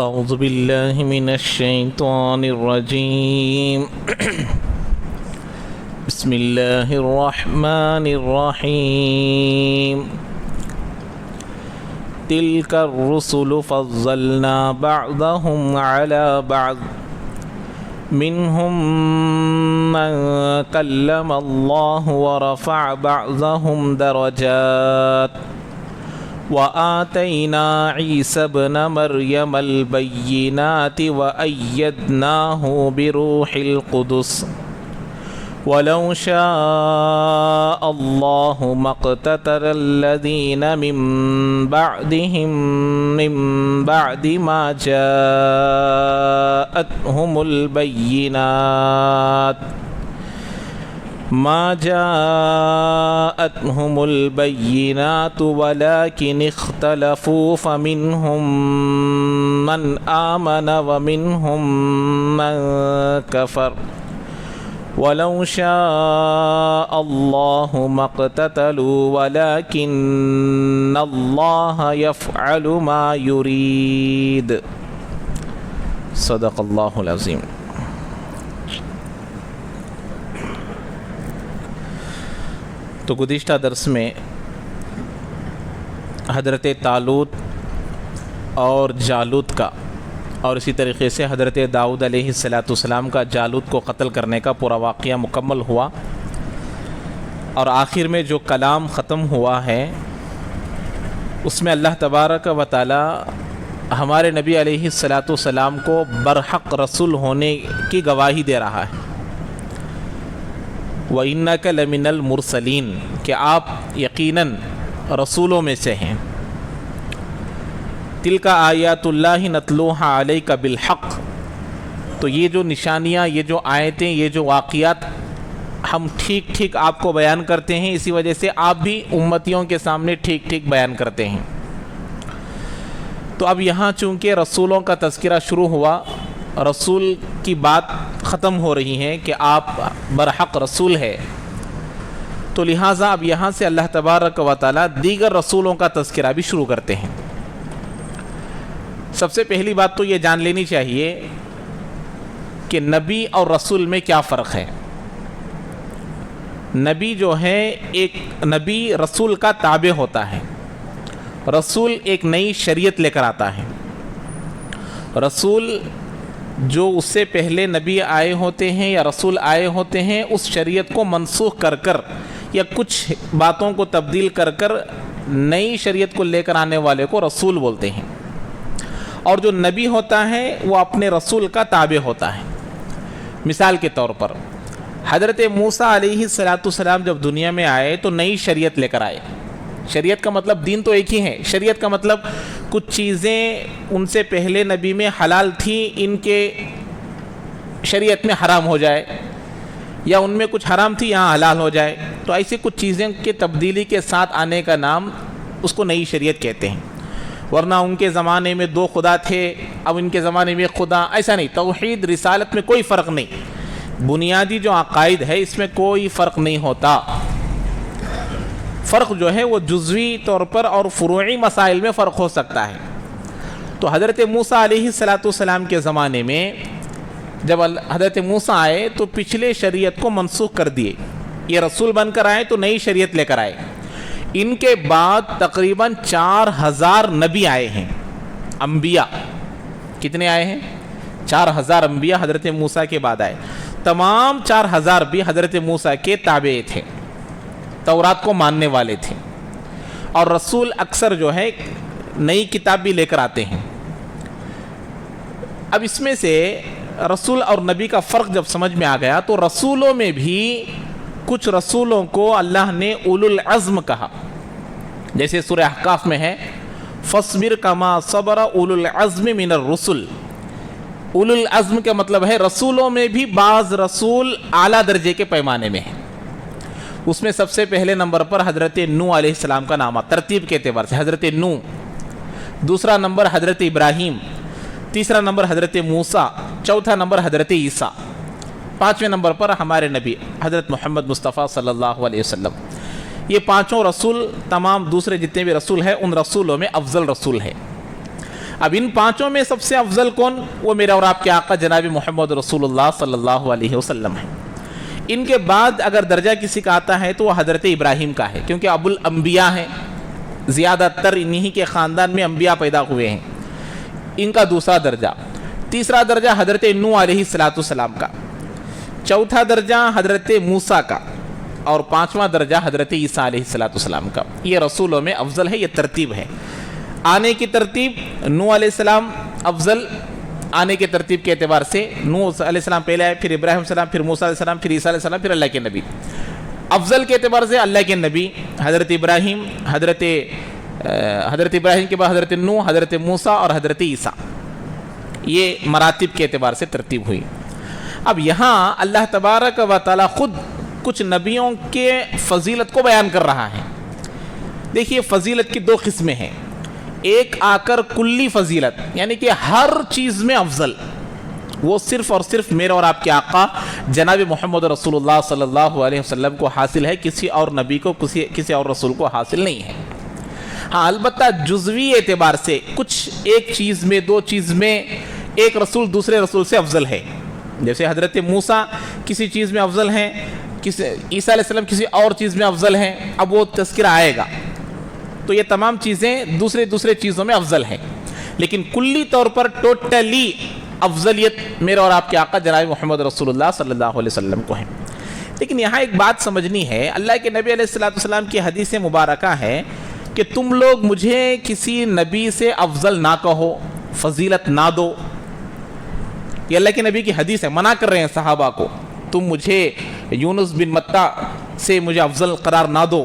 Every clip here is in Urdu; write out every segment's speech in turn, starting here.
أعوذ بالله من الشيطان الرجيم بسم الله الرحمن الرحيم تلك الرسل فضلنا بعضهم على بعض منهم من كلم الله ورفع بعضهم درجات وآتينا عيسى ابن مريم البينات وأيدناه بروح القدس ولو شاء الله ما اقتتل الذين من بعدهم من بعد ما جاءتهم البينات ولكن اختلفوا فمنهم من آمن ومنهم من كفر ولو شاء الله ما اقتتلوا ولكن الله يفعل ما يريد صدق اللہ العظیم۔ تو گزشتہ درس میں حضرت طالوت اور جالوت کا اور اسی طریقے سے حضرت داؤد علیہ السلام کا جالوت کو قتل کرنے کا پورا واقعہ مکمل ہوا، اور آخر میں جو کلام ختم ہوا ہے اس میں اللہ تبارک و تعالی ہمارے نبی علیہ السلام کو برحق رسول ہونے کی گواہی دے رہا ہے، وَإِنَّكَ لَمِنَ الْمُرْسَلِينَ، کہ آپ یقیناً رسولوں میں سے ہیں۔ تِلْكَ آیات اللہ نتلوہا علیک بالحق، تو یہ جو نشانیاں، یہ جو آیتیں، یہ جو واقعات ہم ٹھیک ٹھیک آپ کو بیان کرتے ہیں، اسی وجہ سے آپ بھی امتیوں کے سامنے ٹھیک ٹھیک بیان کرتے ہیں۔ تو اب یہاں چونکہ رسولوں کا تذکرہ شروع ہوا، رسول کی بات ختم ہو رہی ہے کہ آپ برحق رسول ہے، تو لہٰذا اب یہاں سے اللہ تبارک و تعالی دیگر رسولوں کا تذکرہ بھی شروع کرتے ہیں۔ سب سے پہلی بات تو یہ جان لینی چاہیے کہ نبی اور رسول میں کیا فرق ہے۔ نبی جو ہے، ایک نبی رسول کا تابع ہوتا ہے، رسول ایک نئی شریعت لے کر آتا ہے۔ رسول جو اس سے پہلے نبی آئے ہوتے ہیں یا رسول آئے ہوتے ہیں، اس شریعت کو منسوخ کر کر یا کچھ باتوں کو تبدیل کر کر نئی شریعت کو لے کر آنے والے کو رسول بولتے ہیں، اور جو نبی ہوتا ہے وہ اپنے رسول کا تابع ہوتا ہے۔ مثال کے طور پر حضرت موسیٰ علیہ السلام جب دنیا میں آئے تو نئی شریعت لے کر آئے۔ شریعت کا مطلب دین تو ایک ہی ہے، شریعت کا مطلب کچھ چیزیں ان سے پہلے نبی میں حلال تھیں، ان کے شریعت میں حرام ہو جائے، یا ان میں کچھ حرام تھی یہاں حلال ہو جائے، تو ایسی کچھ چیزیں کے تبدیلی کے ساتھ آنے کا نام اس کو نئی شریعت کہتے ہیں۔ ورنہ ان کے زمانے میں دو خدا تھے، اب ان کے زمانے میں خدا، ایسا نہیں۔ توحید رسالت میں کوئی فرق نہیں، بنیادی جو عقائد ہے اس میں کوئی فرق نہیں ہوتا۔ فرق جو ہے وہ جزوی طور پر اور فروعی مسائل میں فرق ہو سکتا ہے۔ تو حضرت موسیٰ علیہ السلام کے زمانے میں جب حضرت موسیٰ آئے تو پچھلے شریعت کو منسوخ کر دیے، یہ رسول بن کر آئے تو نئی شریعت لے کر آئے۔ ان کے بعد تقریباً 4000 نبی آئے ہیں، انبیاء کتنے آئے ہیں؟ 4000 انبیاء حضرت موسیٰ کے بعد آئے۔ تمام 4000 بھی حضرت موسیٰ کے تابع تھے، تورات کو ماننے والے تھے، اور رسول اکثر جو ہے نئی کتاب بھی لے کر آتے ہیں۔ اب اس میں سے رسول اور نبی کا فرق جب سمجھ میں آ گیا تو رسولوں میں بھی کچھ رسولوں کو اللہ نے اولو العزم کہا، جیسے سورہ احقاف میں ہے فَاصْبِرْ كَمَا صَبَرَ اولو العزم من الرسل۔ اولو العزم کا مطلب ہے رسولوں میں بھی بعض رسول اعلیٰ درجے کے پیمانے میں ہیں۔ اس میں سب سے پہلے نمبر پر حضرت نوح علیہ السلام کا نام ہے، ترتیب کے اعتبار سے حضرت نوح، دوسرا نمبر حضرت ابراہیم، تیسرا نمبر حضرت موسیٰ، چوتھا نمبر حضرت عیسیٰ، پانچویں نمبر پر ہمارے نبی حضرت محمد مصطفیٰ صلی اللہ علیہ وسلم۔ یہ پانچوں رسول تمام دوسرے جتنے بھی رسول ہیں ان رسولوں میں افضل رسول ہے۔ اب ان پانچوں میں سب سے افضل کون؟ وہ میرا اور آپ کے آقا جناب محمد رسول اللہ صلی اللہ علیہ وسلم ہے۔ ان کے بعد اگر درجہ کسی کا آتا ہے تو وہ حضرت ابراہیم کا ہے، کیونکہ ابو الانبیاء ہیں، زیادہ تر انہی کے خاندان میں انبیاء پیدا ہوئے ہیں، ان کا دوسرا درجہ۔ تیسرا درجہ حضرت نوح علیہ السلام کا، چوتھا درجہ حضرت موسیٰ کا، اور پانچواں درجہ حضرت عیسیٰ علیہ السلام کا۔ یہ رسولوں میں افضل ہے، یہ ترتیب ہے۔ آنے کی ترتیب نوح علیہ السلام افضل، آنے کے ترتیب کے اعتبار سے نوح علیہ السلام پہلے آئے، پھر ابراہیم علیہ السلام، پھر موسیٰ علیہ السلام، پھر عیسیٰ علیہ السلام، پھر اللہ کے نبی۔ افضل کے اعتبار سے اللہ کے نبی حضرت ابراہیم، حضرت ابراہیم کے بعد حضرت نوح، حضرت موسیٰ اور حضرت عیسیٰ، یہ مراتب کے اعتبار سے ترتیب ہوئی۔ اب یہاں اللہ تبارک و تعالی خود کچھ نبیوں کے فضیلت کو بیان کر رہا ہے۔ دیکھیے فضیلت کی دو قسمیں ہیں، ایک آ کر کلی فضیلت، یعنی کہ ہر چیز میں افضل، وہ صرف اور صرف میرے اور آپ کے آقا جناب محمد رسول اللہ صلی اللہ علیہ وسلم کو حاصل ہے، کسی اور نبی کو، کسی اور رسول کو حاصل نہیں ہے۔ ہاں البتہ جزوی اعتبار سے کچھ ایک چیز میں، دو چیز میں ایک رسول دوسرے رسول سے افضل ہے، جیسے حضرت موسیٰ کسی چیز میں افضل ہیں، عیسیٰ علیہ السلام کسی اور چیز میں افضل ہیں، اب وہ تذکرہ آئے گا۔ تو یہ تمام چیزیں دوسرے چیزوں میں افضل ہیں، لیکن کلی طور پر ٹوٹلی افضلیت میرے اور آپ کے آقا جناب محمد رسول اللہ صلی اللہ علیہ وسلم کو ہے۔ لیکن یہاں ایک بات سمجھنی ہے، اللہ کے نبی علیہ السلام کی حدیث مبارکہ ہے کہ تم لوگ مجھے کسی نبی سے افضل نہ کہو، فضیلت نہ دو۔ یہ اللہ کے نبی کی حدیث ہے، منع کر رہے ہیں صحابہ کو، تم مجھے یونس بن متیٰ سے مجھے افضل قرار نہ دو،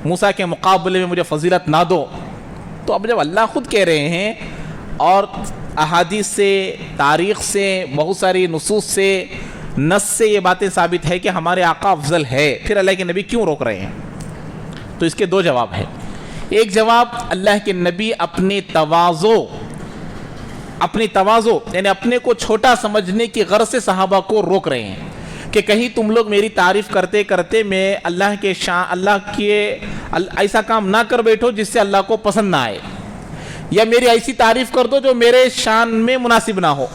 موسیٰ کے مقابلے میں مجھے فضیلت نہ دو۔ تو اب جب اللہ خود کہہ رہے ہیں اور احادیث سے، تاریخ سے، بہت ساری نصوص سے، نص سے یہ باتیں ثابت ہے کہ ہمارے آقا افضل ہے، پھر اللہ کے نبی کیوں روک رہے ہیں؟ تو اس کے دو جواب ہیں۔ ایک جواب، اللہ کے نبی اپنی تواضع یعنی اپنے کو چھوٹا سمجھنے کی غرض سے صحابہ کو روک رہے ہیں کہ کہیں تم لوگ میری تعریف کرتے کرتے میں اللہ کے ایسا کام نہ کر بیٹھو جس سے اللہ کو پسند نہ آئے، یا میری ایسی تعریف کر دو جو میرے شان میں مناسب نہ ہو۔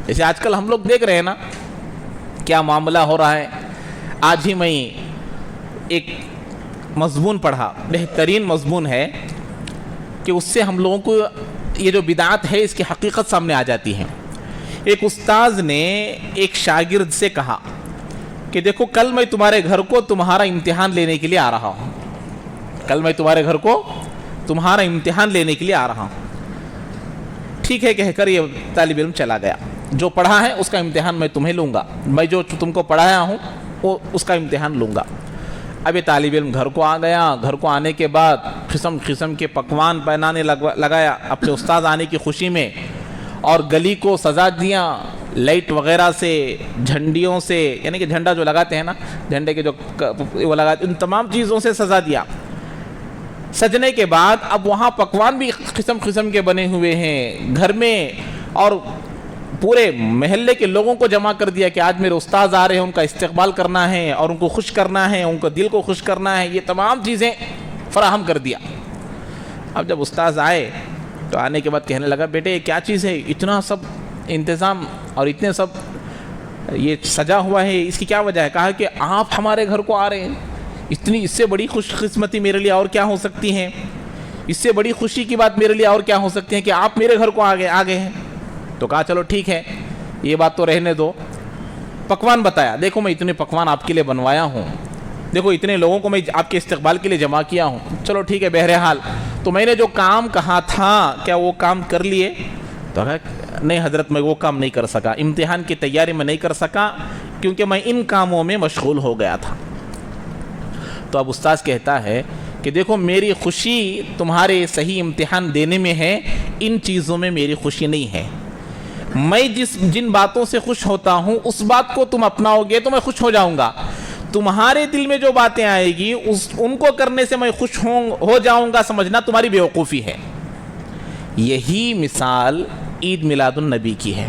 جیسے آج کل ہم لوگ دیکھ رہے ہیں نا کیا معاملہ ہو رہا ہے۔ آج ہی میں ایک مضمون پڑھا، بہترین مضمون ہے کہ اس سے ہم لوگوں کو یہ جو بدعات ہے اس کی حقیقت سامنے آ جاتی ہے۔ ایک استاذ نے ایک شاگرد سے کہا کہ دیکھو کل میں تمہارے گھر کو تمہارا امتحان لینے کے لیے آ رہا ہوں، کل میں تمہارے گھر کو تمہارا امتحان لینے کے لیے آ رہا ہوں۔ ٹھیک ہے کہہ کر یہ طالب علم چلا گیا۔ جو پڑھا ہے اس کا امتحان میں تمہیں لوں گا، میں جو تم کو پڑھایا ہوں وہ اس کا امتحان لوں گا۔ اب یہ طالب علم گھر کو آ گیا، گھر کو آنے کے بعد قسم قسم کے پکوان بنانے لگایا اپنے استاد آنے کی خوشی میں، اور گلی کو سجا دیا لائٹ وغیرہ سے، جھنڈیوں سے، یعنی کہ جھنڈا جو لگاتے ہیں نا، جھنڈے کے جو وہ لگاتے، ان تمام چیزوں سے سجا دیا۔ سجنے کے بعد اب وہاں پکوان بھی قسم قسم کے بنے ہوئے ہیں گھر میں، اور پورے محلے کے لوگوں کو جمع کر دیا کہ آج میرے استاد آ رہے ہیں، ان کا استقبال کرنا ہے اور ان کو خوش کرنا ہے، ان کو دل کو خوش کرنا ہے، یہ تمام چیزیں فراہم کر دیا۔ اب جب استاد آئے تو آنے کے بعد کہنے لگا بیٹے یہ کیا چیز ہے، اتنا سب انتظام اور اتنے سب یہ سجا ہوا ہے، اس کی کیا وجہ ہے؟ کہا کہ آپ ہمارے گھر کو آ رہے ہیں، اتنی اس سے بڑی خوش قسمتی میرے لیے اور کیا ہو سکتی ہے، اس سے بڑی خوشی کی بات میرے لیے اور کیا ہو سکتی ہے کہ آپ میرے گھر کو آ گئے ہیں۔ تو کہا چلو ٹھیک ہے یہ بات تو رہنے دو۔ پکوان بتایا، دیکھو میں اتنے پکوان آپ کے لیے بنوایا ہوں، دیکھو اتنے لوگوں کو میں آپ کے استقبال کے لیے جمع کیا ہوں، چلو ٹھیک ہے بہرحال تو میں نے جو کام کہا تھا کیا وہ کام کر لیے؟ تو کہا نہیں حضرت میں وہ کام نہیں کر سکا، امتحان کی تیاری میں نہیں کر سکا کیونکہ میں ان کاموں میں مشغول ہو گیا تھا۔ تو اب استاذ کہتا ہے کہ دیکھو میری خوشی تمہارے صحیح امتحان دینے میں ہے، ان چیزوں میں میری خوشی نہیں ہے۔ میں جن باتوں سے خوش ہوتا ہوں اس بات کو تم اپناؤ گے تو میں خوش ہو جاؤں گا، تمہارے دل میں جو باتیں آئے گی ان کو کرنے سے میں خوش ہو جاؤں گا، سمجھنا تمہاری بیوقوفی ہے۔ یہی مثال عید میلاد النبی کی ہے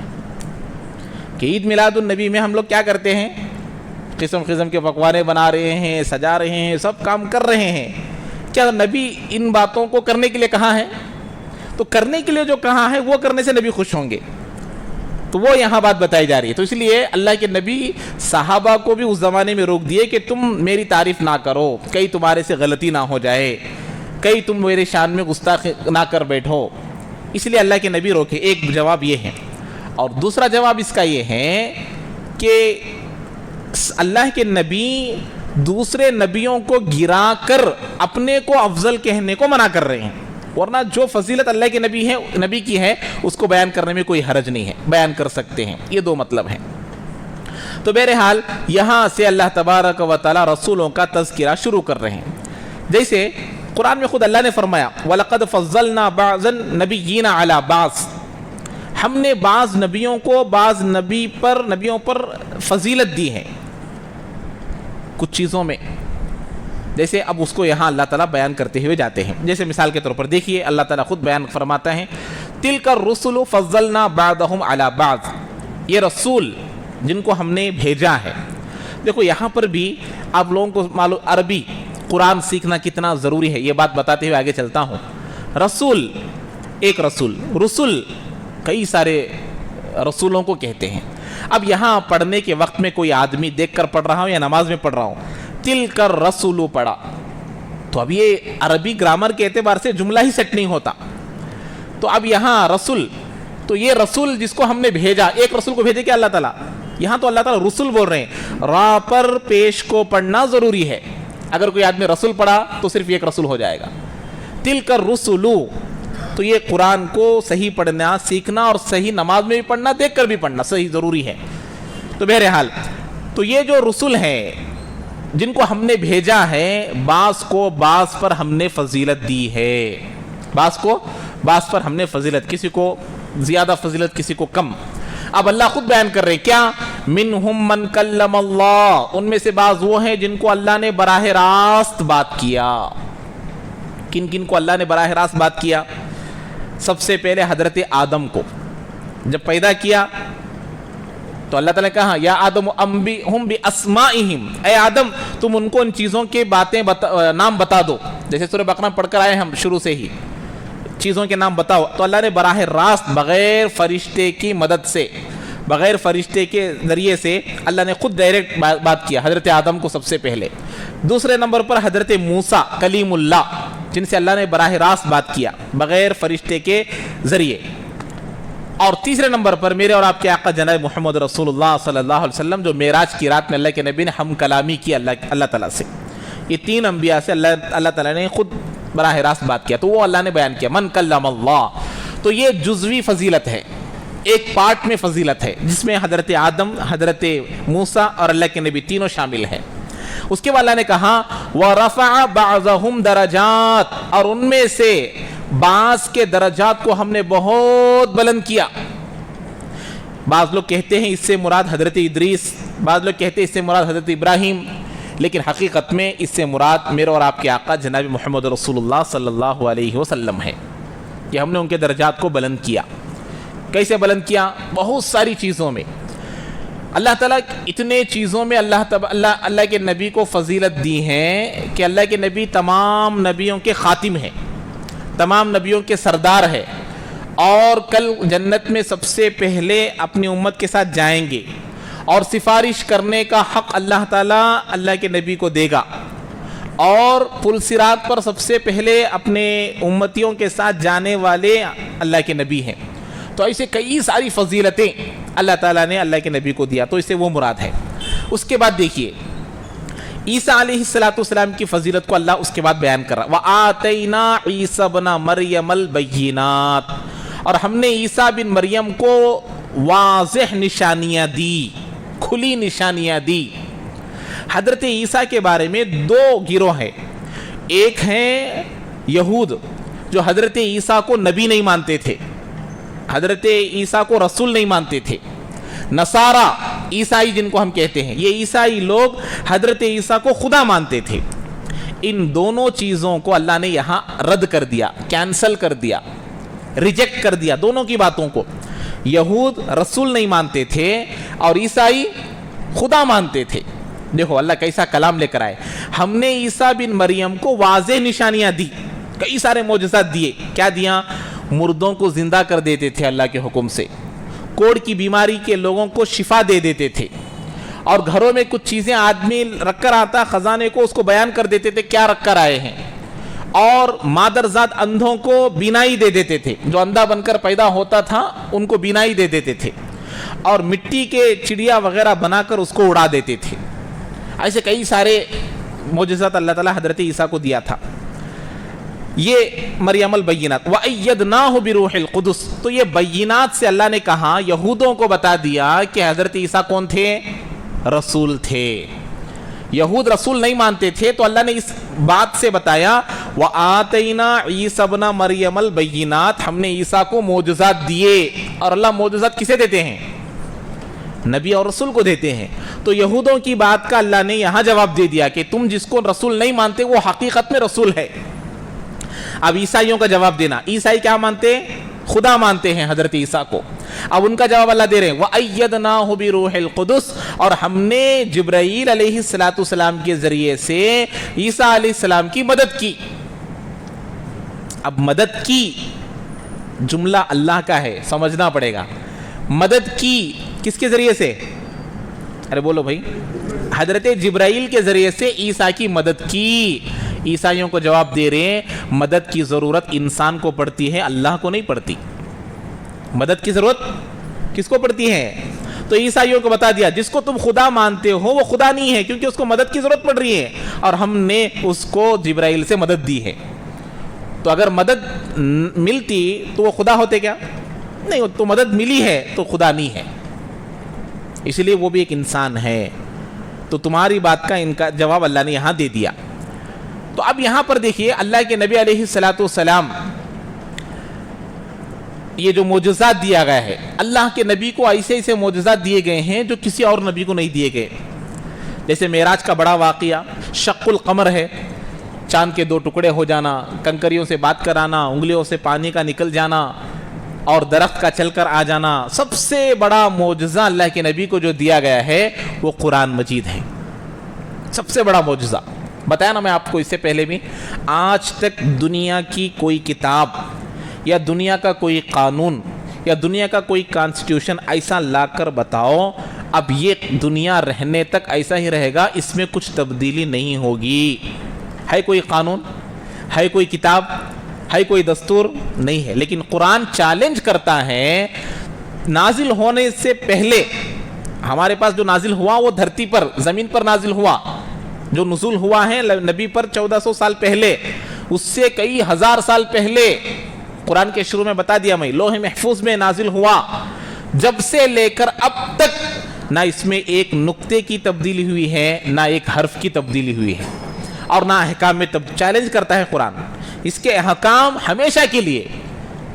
کہ عید میلاد النبی میں ہم لوگ کیا کرتے ہیں، قسم قسم کے پکوانے بنا رہے ہیں، سجا رہے ہیں، سب کام کر رہے ہیں۔ کیا نبی ان باتوں کو کرنے کے لیے کہا ہے؟ تو کرنے کے لیے جو کہا ہے وہ کرنے سے نبی خوش ہوں گے، تو وہ یہاں بات بتائی جا رہی ہے۔ تو اس لیے اللہ کے نبی صحابہ کو بھی اس زمانے میں روک دیے کہ تم میری تعریف نہ کرو، کہیں تمہارے سے غلطی نہ ہو جائے، کہیں تم میرے شان میں گستاخی نہ کر بیٹھو، اس لیے اللہ کے نبی روکے۔ ایک جواب یہ ہے، اور دوسرا جواب اس کا یہ ہے کہ اللہ کے نبی دوسرے نبیوں کو گرا کر اپنے کو افضل کہنے کو منع کر رہے ہیں، ورنہ جو فضیلت اللہ کے نبی کی ہے اس کو بیان کرنے میں کوئی حرج نہیں ہے، بیان کر سکتے ہیں۔ یہ دو مطلب ہیں۔ تو بہرحال یہاں سے اللہ تبارک و تعالی رسولوں کا تذکرہ شروع کر رہے ہیں۔ جیسے قرآن میں خود اللہ نے فرمایا وَلَقَدْ فَضَّلْنَا بَعْضَ النَّبِيِّينَ عَلَى بَعْضٍ، ہم نے بعض نبیوں کو بعض نبیوں پر فضیلت دی ہے کچھ چیزوں میں۔ جیسے اب اس کو یہاں اللہ تعالیٰ بیان کرتے ہوئے جاتے ہیں۔ جیسے مثال کے طور پر دیکھیے اللہ تعالیٰ خود بیان فرماتا ہے تِلْكَ الرُّسُلُ فَضَّلْنَا بَعْضَهُمْ عَلَى بَعْضٍ، یہ رسول جن کو ہم نے بھیجا ہے۔ دیکھو یہاں پر بھی آپ لوگوں کو معلوم عربی قرآن سیکھنا کتنا ضروری ہے، یہ بات بتاتے ہوئے آگے چلتا ہوں۔ رسول ایک رسول کئی سارے رسولوں کو کہتے ہیں۔ اب یہاں پڑھنے کے وقت میں کوئی آدمی دیکھ کر پڑھ رہا ہوں یا نماز میں پڑھ رہا ہوں تل کر رسولو پڑھا، تو اب یہ عربی گرامر کے اعتبار سے جملہ ہی سیٹ نہیں ہوتا۔ تو اب یہاں رسول، تو یہ رسول جس کو ہم نے بھیجا، ایک رسول کو بھیجے کیا اللہ تعالیٰ؟ یہاں تو اللہ تعالیٰ رسول بول رہے ہیں، را پر پیش کو پڑھنا ضروری ہے۔ اگر کوئی آدمی رسول پڑھا تو صرف ایک رسول ہو جائے گا۔ تل کر رسولو، تو یہ قرآن کو صحیح پڑھنا سیکھنا اور صحیح نماز میں بھی پڑھنا، دیکھ کر بھی پڑھنا صحیح ضروری ہے۔ تو بہرحال تو یہ جو رسول ہیں جن کو ہم نے بھیجا ہے، بعض کو بعض پر ہم نے فضیلت دی ہے، بعض کو بعض پر ہم نے فضیلت، کسی کو زیادہ فضیلت کسی کو کم۔ اب اللہ خود بیان کر رہے ہیں کیا؟ منہم من کلم اللہ، ان میں سے بعض وہ ہیں جن کو اللہ نے براہ راست بات کیا۔ کن کن کو اللہ نے براہ راست بات کیا؟ سب سے پہلے حضرت آدم کو جب پیدا کیا تو اللہ تعالیٰ نے کہا یا آدم انبئہم باسمائہم، اے آدم تم ان کو ان چیزوں کے نام بتا دو۔ جیسے سورہ بقرہ پڑھ کر آئے ہم شروع سے ہی، چیزوں کے نام بتاؤ۔ تو اللہ نے براہ راست بغیر فرشتے کی مدد سے، بغیر فرشتے کے ذریعے سے اللہ نے خود ڈائریکٹ بات کیا حضرت آدم کو سب سے پہلے۔ دوسرے نمبر پر حضرت موسیٰ کلیم اللہ، جن سے اللہ نے براہ راست بات کیا بغیر فرشتے کے ذریعے۔ اور تیسرے نمبر پر میرے اور آپ کے آقا جناب محمد رسول اللہ صلی اللہ علیہ وسلم، جو معراج کی رات میں اللہ کے نبی نے ہم کلامی کی اللہ تعالیٰ سے۔ یہ تین انبیاء سے اللہ تعالیٰ نے خود براہ راست بات کیا، تو وہ اللہ نے بیان کیا من کلم اللہ۔ تو یہ جزوی فضیلت ہے، ایک پارٹ میں فضیلت ہے جس میں حضرت آدم، حضرت موسیٰ اور اللہ کے نبی تینوں شامل ہیں۔ اس کے بعد اللہ نے کہا وَرَفَعَ بَعْضَهُمْ درجات، اور ان میں سے بعض کے درجات کو ہم نے بہت بلند کیا۔ بعض لوگ کہتے ہیں اس سے مراد حضرت ادریس، بعض لوگ کہتے ہیں اس سے مراد حضرت ابراہیم، لیکن حقیقت میں اس سے مراد میرے اور آپ کے آقا جناب محمد رسول اللہ صلی اللہ علیہ وسلم ہے کہ ہم نے ان کے درجات کو بلند کیا۔ کیسے بلند کیا؟ بہت ساری چیزوں میں اللہ تعالیٰ اتنے چیزوں میں اللہ کے نبی کو فضیلت دی ہے کہ اللہ کے نبی تمام نبیوں کے خاتم ہیں، تمام نبیوں کے سردار ہے، اور کل جنت میں سب سے پہلے اپنی امت کے ساتھ جائیں گے، اور سفارش کرنے کا حق اللہ تعالیٰ اللہ کے نبی کو دے گا، اور پل صراط پر سب سے پہلے اپنے امتیوں کے ساتھ جانے والے اللہ کے نبی ہیں۔ تو ایسے کئی ساری فضیلتیں اللہ تعالیٰ نے اللہ کے نبی کو دیا، تو اس سے وہ مراد ہے۔ اس کے بعد دیکھیے عیسیٰ علیہ السلام کی فضیلت کو اللہ اس کے بعد بیان کر رہا وَآتَيْنَا عِيسَى ابْنَ مَرْيَمَ الْبَيِّنَاتِ، اور ہم نے عیسیٰ بن مریم کو واضح نشانیاں دی، کھلی نشانیاں دی۔ حضرت عیسیٰ کے بارے میں دو گروہ ہیں، ایک ہیں یہود جو حضرت عیسیٰ کو نبی نہیں مانتے تھے، حضرت عیسیٰ کو رسول نہیں مانتے تھے، نصارہ عیسائی جن کو ہم کہتے ہیں، یہ عیسائی لوگ حضرت عیسیٰ کو خدا مانتے تھے۔ ان دونوں چیزوں کو اللہ نے یہاں رد کر دیا، کینسل کر دیا، ریجیکٹ کر دیا دونوں کی باتوں کو۔ یہود رسول نہیں مانتے تھے اور عیسائی خدا مانتے تھے۔ دیکھو اللہ کیسا کلام لے کر آئے، ہم نے عیسیٰ بن مریم کو واضح نشانیاں دی، کئی سارے معجزات دیے۔ کیا دیا؟ مردوں کو زندہ کر دیتے تھے اللہ کے حکم سے، کوڑ کی بیماری کے لوگوں کو شفا دے دیتے تھے، اور گھروں میں کچھ چیزیں آدمی رکھ کر آتا خزانے کو، اس کو بیان کر دیتے تھے کیا رکھ کر آئے ہیں، اور مادرزاد اندھوں کو بینائی دے دیتے تھے، جو اندھا بن کر پیدا ہوتا تھا ان کو بینائی دے دیتے تھے، اور مٹی کے چڑیا وغیرہ بنا کر اس کو اڑا دیتے تھے۔ ایسے کئی سارے معجزات اللہ تعالیٰ حضرت عیسیٰ کو دیا تھا۔ یہ مریم البینات وَأَيَّدْنَاهُ بِرُوحِ الْقُدُسِ، تو یہ بینات سے اللہ نے کہا، یہودوں کو بتا دیا کہ حضرت عیسیٰ کون تھے؟ رسول تھے۔ یہود رسول نہیں مانتے تھے، تو اللہ نے اس بات سے بتایا وَآتَيْنَا عِيسَى ابْنَ مَرْيَمَ الْبَيِّنَاتِ، ہم نے عیسیٰ کو معجزات دیے۔ اور اللہ معجزات کسے دیتے ہیں؟ نبی اور رسول کو دیتے ہیں۔ تو یہودوں کی بات کا اللہ نے یہاں جواب دے دیا کہ تم جس کو رسول نہیں مانتے وہ حقیقت میں رسول ہے۔ اب عیسائیوں کا جواب دینا، عیسائی کیا مانتے؟ خدا مانتے ہیں حضرت عیسیٰ کو۔ اب ان کا جواب اللہ دے رہے ہیں وَأَيَّدْنَاهُ بِرُوحِ الْقُدُسِ، اور ہم نے جبرائیل علیہ السلام کے ذریعے سے عیسیٰ علیہ السلام کی مدد کی۔ اب مدد کی جملہ اللہ کا ہے، سمجھنا پڑے گا۔ مدد کی کس کے ذریعے سے؟ ارے بولو بھائی، حضرت جبرائیل کے ذریعے سے عیسیٰ کی مدد کی۔ عیسائیوں کو جواب دے رہے ہیں مدد کی ضرورت انسان کو پڑتی ہے، اللہ کو نہیں پڑتی۔ مدد کی ضرورت کس کو پڑتی ہے؟ تو عیسائیوں کو بتا دیا جس کو تم خدا مانتے ہو وہ خدا نہیں ہے، کیونکہ اس کو مدد کی ضرورت پڑ رہی ہے، اور ہم نے اس کو جبرائیل سے مدد دی ہے۔ تو اگر مدد ملتی تو وہ خدا ہوتے کیا؟ نہیں، تو مدد ملی ہے تو خدا نہیں ہے، اسی لیے وہ بھی ایک انسان ہے۔ تو تمہاری بات کا ان کا جواب اللہ نے یہاں دے دیا۔ تو اب یہاں پر دیکھیے اللہ کے نبی علیہ السلام، یہ جو معجزات دیا گیا ہے، اللہ کے نبی کو ایسے ایسے معجزات دیے گئے ہیں جو کسی اور نبی کو نہیں دیے گئے۔ جیسے معراج کا بڑا واقعہ شق القمر ہے، چاند کے دو ٹکڑے ہو جانا، کنکریوں سے بات کرانا، انگلیوں سے پانی کا نکل جانا، اور درخت کا چل کر آ جانا۔ سب سے بڑا معجزہ اللہ کے نبی کو جو دیا گیا ہے وہ قرآن مجید ہے، سب سے بڑا معجزہ۔ بتایا نا میں آپ کو اس سے پہلے بھی، آج تک دنیا کی کوئی کتاب یا دنیا کا کوئی قانون یا دنیا کا کوئی کانسٹیٹیوشن ایسا لا کر بتاؤ اب یہ دنیا رہنے تک ایسا ہی رہے گا، اس میں کچھ تبدیلی نہیں ہوگی۔ ہے کوئی قانون؟ ہے کوئی کتاب؟ ہے کوئی دستور؟ نہیں ہے۔ لیکن قرآن چیلنج کرتا ہے، نازل ہونے سے پہلے ہمارے پاس جو نازل ہوا وہ دھرتی پر، زمین پر نازل ہوا، جو نزول ہوا ہے نبی پر 1400 سال پہلے، اس سے کئی ہزار سال پہلے قرآن کے شروع میں بتا دیا میں، لوح محفوظ میں نازل ہوا، جب سے لے کر اب تک نہ اس میں ایک نقطے کی تبدیلی ہوئی ہے، نہ ایک حرف کی تبدیلی ہوئی ہے، اور نہ احکام میں چیلنج کرتا ہے قرآن۔ اس کے احکام ہمیشہ کے لیے،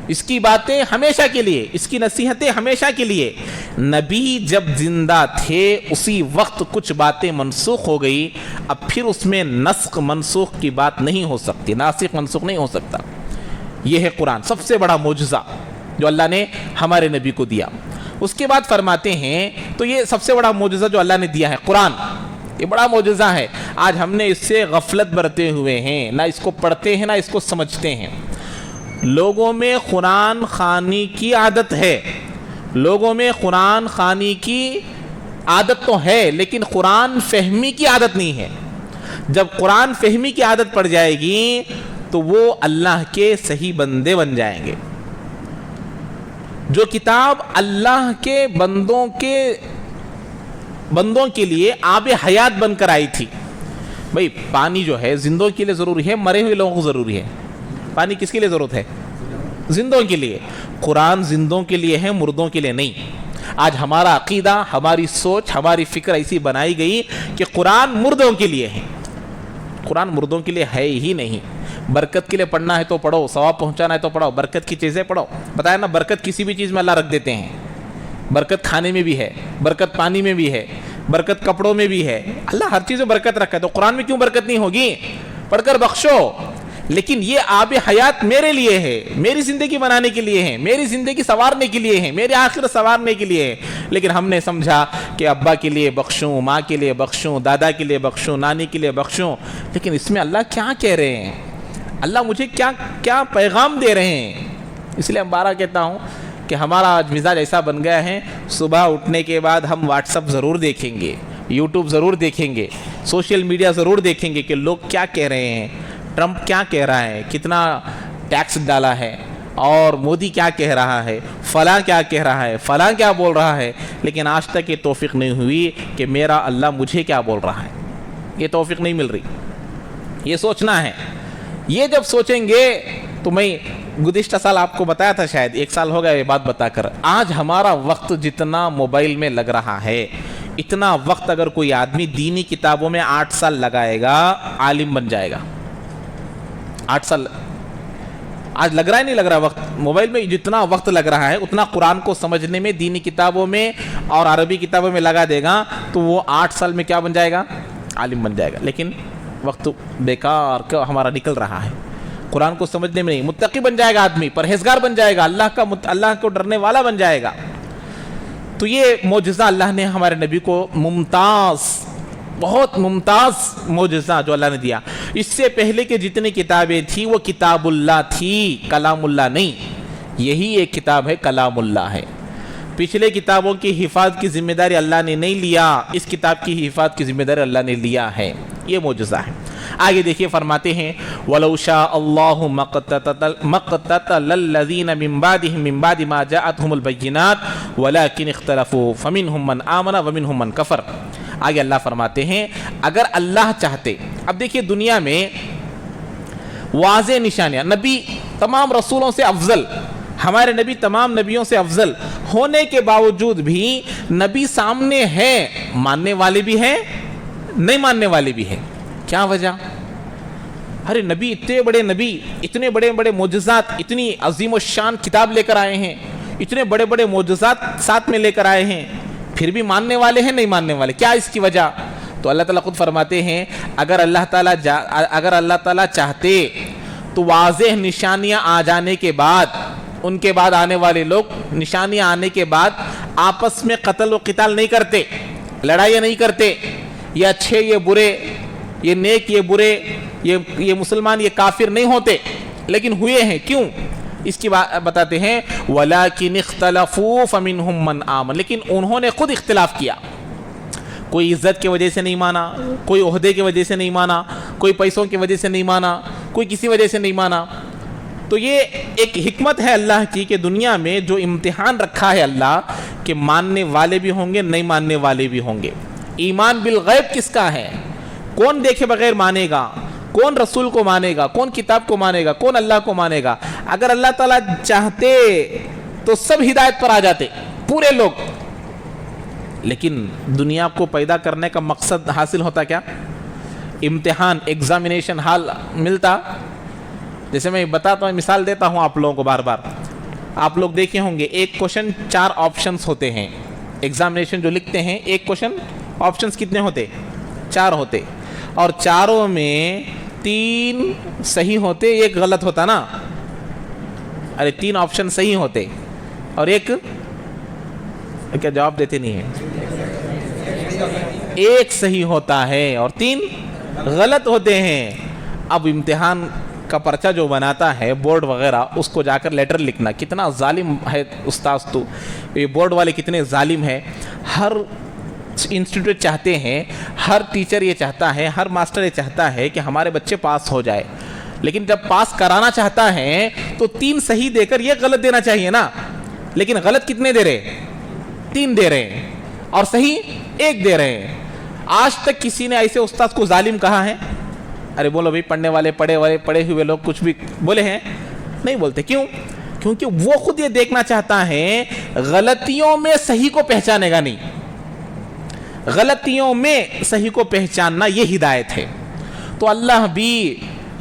اس کی باتیں ہمیشہ کے لیے، اس کی نصیحتیں ہمیشہ کے لیے۔ نبی جب زندہ تھے اسی وقت کچھ باتیں منسوخ ہو گئی، اب پھر اس میں نسخ منسوخ کی بات نہیں ہو سکتی، ناسخ منسوخ نہیں ہو سکتا۔ یہ ہے قرآن، سب سے بڑا معجزہ جو اللہ نے ہمارے نبی کو دیا۔ اس کے بعد فرماتے ہیں تو یہ سب سے بڑا معجزہ جو اللہ نے دیا ہے قرآن، یہ بڑا معجزہ ہے۔ آج ہم نے اس سے غفلت برتے ہوئے ہیں، نہ اس کو پڑھتے ہیں نہ اس کو سمجھتے ہیں۔ لوگوں میں قرآن خوانی کی عادت ہے، لوگوں میں قرآن خوانی کی عادت تو ہے، لیکن قرآن فہمی کی عادت نہیں ہے۔ جب قرآن فہمی کی عادت پڑ جائے گی تو وہ اللہ کے صحیح بندے بن جائیں گے۔ جو کتاب اللہ کے بندوں کے لیے آب حیات بن کر آئی تھی، بھئی پانی جو ہے زندوں کے لیے ضروری ہے، مرے ہوئے لوگوں کو ضروری ہے۔ پانی کس کے لیے ضرورت ہے؟ زندوں کے لیے۔ قرآن زندوں کے لیے ہے، مردوں کے لیے نہیں۔ آج ہمارا عقیدہ، ہماری سوچ، ہماری فکر ایسی بنائی گئی کہ قرآن مردوں کے لیے ہے۔ قرآن مردوں کے لیے ہے ہی نہیں۔ برکت کے لیے پڑھنا ہے تو پڑھو، ثواب پہنچانا ہے تو پڑھو، برکت کی چیزیں پڑھو۔ بتایا نا، برکت کسی بھی چیز میں اللہ رکھ دیتے ہیں۔ برکت کھانے میں بھی ہے، برکت پانی میں بھی ہے، برکت کپڑوں میں بھی ہے، اللہ ہر چیز میں برکت رکھا ہے۔ تو قرآن میں کیوں برکت نہیں ہوگی؟ پڑھ کر بخشو۔ لیکن یہ آب حیات میرے لیے ہے، میری زندگی بنانے کے لیے ہے، میری زندگی سنوارنے کے لیے ہے، میری آخرت سنوارنے کے لیے ہے۔ لیکن ہم نے سمجھا کہ ابا کے لیے بخشوں، ماں کے لیے بخشوں، دادا کے لیے بخشوں، نانی کے لیے بخشوں۔ لیکن اس میں اللہ کیا کہہ رہے ہیں؟ اللہ مجھے کیا پیغام دے رہے ہیں؟ اس لیے ہم 12 کہتا ہوں کہ ہمارا آج مزاج ایسا بن گیا ہے، صبح اٹھنے کے بعد ہم واٹس اپ ضرور دیکھیں گے، یوٹیوب ضرور دیکھیں گے، سوشل میڈیا ضرور دیکھیں گے کہ لوگ کیا کہہ رہے ہیں، ٹرمپ کیا کہہ رہا ہے، کتنا ٹیکس ڈالا ہے، اور مودی کیا کہہ رہا ہے، فلاں کیا کہہ رہا ہے، فلاں کیا بول رہا ہے، لیکن آج تک یہ توفیق نہیں ہوئی کہ میرا اللہ مجھے کیا بول رہا ہے، یہ توفیق نہیں مل رہی. یہ سوچنا ہے. یہ جب سوچیں گے تو میں گزشتہ سال آپ کو بتایا تھا، شاید 1 سال ہو گیا یہ بات بتا کر، آج ہمارا وقت جتنا موبائل میں لگ رہا ہے، اتنا وقت اگر کوئی آدمی دینی کتابوں میں 8 سال لگائے گا، عالم بن جائے گا. 8 سال آج لگ رہا ہے، نہیں لگ رہا وقت موبائل میں جتنا وقت لگ رہا ہے اتنا قرآن کو سمجھنے میں دینی کتابوں میں اور عربی کتابوں میں لگا دے گا تو وہ 8 سال میں کیا بن جائے گا، عالم بن جائے گا. لیکن وقت بیکار کا ہمارا نکل رہا ہے، قرآن کو سمجھنے میں نہیں. متقی بن جائے گا آدمی، پرہیزگار بن جائے گا، اللہ کو ڈرنے والا بن جائے گا. تو یہ معجزہ اللہ نے ہمارے نبی کو بہت ممتاز معجزہ جو اللہ نے دیا. اس سے پہلے کے جتنی کتابیں تھیں وہ کتاب اللہ تھی، کلام اللہ نہیں. یہی ایک کتاب ہے، کلام اللہ ہے. پچھلے کتابوں کی حفاظت کی ذمہ داری اللہ نے نہیں لیا، اس کتاب کی حفاظت کی ذمہ داری اللہ نے لیا ہے. یہ معجزہ ہے. آگے دیکھیے فرماتے ہیں وَلَوْ شَاءَ اللَّهُ مَقْتَتَلَ الَّذِينَ مِن بَعْدِهِم مِّن بَعْدِ مَا جَاءَتْهُمُ الْبَيِّنَاتُ وَلَكِنِ اخْتَلَفُوا فَمِنْهُم مَّنْ آمَنَ وَمِنْهُم مَّنْ كَفَرَ. آگے اللہ فرماتے ہیں اگر اللہ چاہتے. اب دیکھیے دنیا میں واضح نشانیاں، نبی تمام رسولوں سے افضل، ہمارے نبی تمام نبیوں سے افضل ہونے کے باوجود بھی نبی سامنے ہے، ماننے والے بھی ہیں، نہیں ماننے والے بھی ہیں. کیا وجہ؟ ارے نبی اتنے بڑے نبی، اتنے بڑے بڑے معجزات، اتنی عظیم الشان کتاب لے کر آئے ہیں، اتنے بڑے بڑے معجزات ساتھ میں لے کر آئے ہیں، پھر بھی ماننے والے ہیں، نہیں ماننے والے. کیا اس کی وجہ؟ تو اللہ تعالیٰ خود فرماتے ہیں اگر اللہ تعالیٰ چاہتے تو واضح نشانیاں آ جانے کے بعد، ان کے بعد آنے والے لوگ نشانیاں آنے کے بعد آپس میں قتل و قتال نہیں کرتے، لڑائیاں نہیں کرتے، یہ اچھے یہ برے، یہ نیک یہ برے، یہ مسلمان یہ کافر نہیں ہوتے. لیکن ہوئے ہیں. کیوں؟ اس کی بات بتاتے ہیں وَلَكِنِ اخْتَلَفُوا فَمِنْهُم مَّنْ آمَنَ. لیکن انہوں نے خود اختلاف کیا. کوئی عزت کی وجہ سے نہیں مانا، کوئی عہدے کی وجہ سے نہیں مانا، کوئی پیسوں کی وجہ سے نہیں مانا، کوئی کسی وجہ سے نہیں مانا. تو یہ ایک حکمت ہے اللہ کی کہ دنیا میں جو امتحان رکھا ہے اللہ کہ ماننے والے بھی ہوں گے، نہیں ماننے والے بھی ہوں گے. ایمان بالغیب کس کا ہے؟ کون دیکھے بغیر مانے گا؟ کون رسول کو مانے گا؟ کون کتاب کو مانے گا؟ کون اللہ کو مانے گا؟ اگر اللہ تعالیٰ چاہتے تو سب ہدایت پر آ جاتے، پورے لوگ. لیکن دنیا کو پیدا کرنے کا مقصد حاصل ہوتا کیا؟ امتحان، ایگزامینیشن ہال ملتا. جیسے میں بتاتا ہوں، مثال دیتا ہوں آپ لوگوں کو بار بار. آپ لوگ دیکھے ہوں گے ایک کوشچن 4 آپشنز ہوتے ہیں. ایگزامینیشن جو لکھتے ہیں ایک کوشچن آپشنز کتنے ہوتے؟ 4 ہوتے. اور چاروں میں 3 صحیح ہوتے، ایک غلط ہوتا نا. ارے 3 آپشن صحیح ہوتے اور ایک کیا جواب دیتے نہیں ہیں، ایک صحیح ہوتا ہے اور 3 غلط ہوتے ہیں. اب امتحان کا پرچہ جو بناتا ہے بورڈ وغیرہ، اس کو جا کر لیٹر لکھنا، کتنا ظالم ہے استاذ. تو یہ بورڈ والے کتنے ظالم ہیں. ہر انسٹیٹیوٹ چاہتے ہیں، ہر ٹیچر یہ چاہتا ہے، ہر ماسٹر یہ چاہتا ہے کہ ہمارے بچے پاس ہو جائے. لیکن جب پاس کرانا چاہتا ہے تو 3 صحیح دے کر یہ غلط دینا چاہیے نا. لیکن غلط کتنے دے رہے؟ 3 دے رہے ہیں اور صحیح 1 دے رہے ہیں. آج تک کسی نے ایسے استاذ کو ظالم کہا ہے؟ ارے بولو بھائی، پڑھنے والے پڑھے ہوئے لوگ کچھ بھی بولے ہیں؟ نہیں بولتے. کیوں؟ کیونکہ وہ خود یہ دیکھنا چاہتا ہے غلطیوں میں صحیح کو پہچانے گا نہیں. غلطیوں میں صحیح کو پہچاننا یہ ہدایت ہے. تو اللہ بھی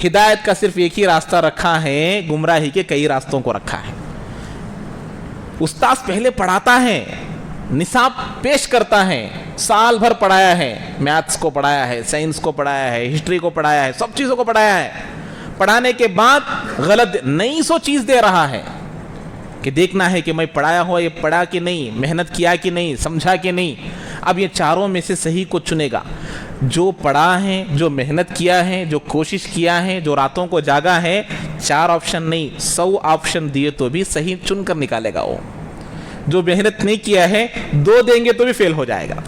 ہدایت کا صرف ایک ہی راستہ رکھا ہے، گمراہی کے کئی راستوں کو رکھا ہے. استاذ پہلے پڑھاتا ہے، نصاب پیش کرتا ہے، سال بھر پڑھایا ہے، میتھس کو پڑھایا ہے، سائنس کو پڑھایا ہے، ہسٹری کو پڑھایا ہے، سب چیزوں کو پڑھایا ہے. پڑھانے کے بعد غلط نئی سو چیز دے رہا ہے کہ دیکھنا ہے کہ میں پڑھایا ہوا یہ پڑھا کہ نہیں، محنت کیا کہ نہیں، سمجھا کہ نہیں. اب یہ چاروں میں سے صحیح کو چنے گا. جو پڑھا ہے، جو محنت کیا ہے، جو کوشش کیا ہے، جو راتوں کو جاگا ہے، 4 آپشن نہیں 100 آپشن دیے تو بھی صحیح چن کر نکالے گا وہ. جو محنت نہیں کیا ہے 2 دیں گے تو بھی فیل ہو جائے گا.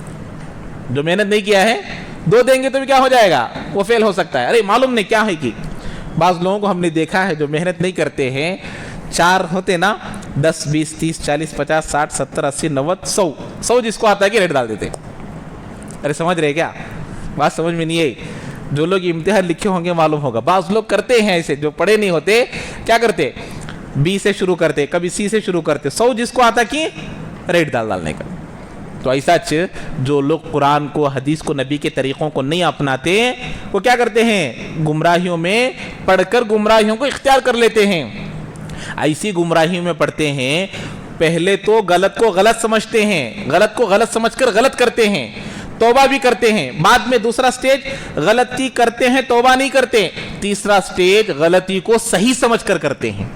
جو محنت نہیں کیا ہے 2 دیں گے تو بھی کیا ہو جائے گا, وہ فیل ہو سکتا ہے. ارے معلوم نہیں کیا ہے کہ بعض لوگوں کو ہم نے دیکھا ہے جو محنت نہیں کرتے ہیں, 4 ہوتے نا 10 20 30 40 50 60 70 80 90 100 جس کو آتا ہے کہ ریٹ ڈال دیتے. ارے سمجھ رہے کیا بات؟ سمجھ میں نہیں ہے. جو لوگ امتحان لکھے ہوں گے معلوم ہوگا. بعض لوگ کرتے ہیں ایسے, جو پڑھے نہیں ہوتے کیا کرتے, B سے شروع کرتے, کبھی C سے شروع کرتے, 100 جس کو آتا کہ ریٹ ڈالنے کا. تو ایسا جو لوگ قرآن کو, حدیث کو, نبی کے طریقوں کو نہیں اپناتے, وہ کیا کرتے ہیں, گمراہیوں میں پڑھ کر گمراہیوں کو اختیار کر لیتے ہیں. ایسی گمراہیوں میں پڑھتے ہیں, پہلے تو غلط کو غلط سمجھتے ہیں, غلط کو غلط سمجھ کر غلط کرتے ہیں, توبہ بھی کرتے ہیں. بعد میں دوسرا سٹیج غلطی کرتے ہیں, توبہ نہیں کرتے. تیسرا سٹیج غلطی کو صحیح سمجھ کر کرتے ہیں.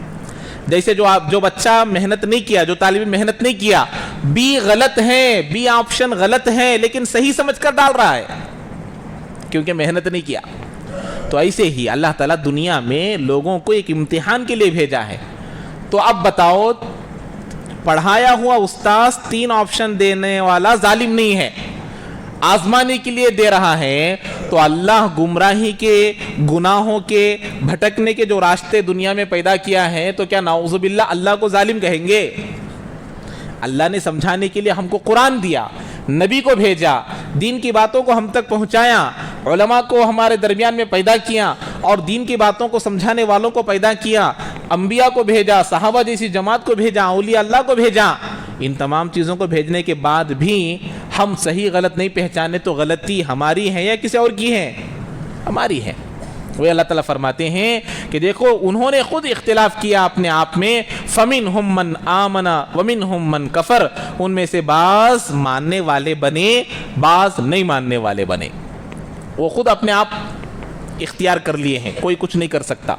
جیسے جو بچہ محنت نہیں کیا, جو طالب محنت نہیں کیا, B غلط ہے, B آپشن غلط ہے, لیکن صحیح سمجھ کر ڈال رہا ہے کیونکہ محنت نہیں کیا. تو ایسے ہی اللہ تعالیٰ دنیا میں لوگوں کو ایک امتحان کے لیے بھیجا ہے. تو اب بتاؤ, پڑھایا ہوا استاذ 3 آپشن دینے والا ظالم نہیں ہے, آزمانے کے لیے دے رہا ہے. تو اللہ گمراہی کے, گناہوں کے, بھٹکنے کے جو راستے دنیا میں پیدا کیا ہے, تو کیا نعوذ باللہ اللہ کو ظالم کہیں گے؟ اللہ نے سمجھانے کے لیے ہم کو قرآن دیا, نبی کو بھیجا, دین کی باتوں کو ہم تک پہنچایا, علماء کو ہمارے درمیان میں پیدا کیا, اور دین کی باتوں کو سمجھانے والوں کو پیدا کیا, انبیاء کو بھیجا, صحابہ جیسی جماعت کو بھیجا, اولیاء اللہ کو بھیجا. ان تمام چیزوں کو بھیجنے کے بعد بھی ہم صحیح غلط نہیں پہچانے, تو غلطی ہماری ہے یا کسی اور کی ہے؟ ہماری ہے. وہ اللہ تعالیٰ فرماتے ہیں کہ دیکھو انہوں نے خود اختلاف کیا اپنے آپ میں, فَمِنْهُمْ مَنْ آمَنَ وَمِنْهُمْ مَنْ کَفَرَ, ان میں سے بعض ماننے والے بنے, بعض نہیں ماننے والے بنے. وہ خود اپنے آپ اختیار کر لیے ہیں, کوئی کچھ نہیں کر سکتا.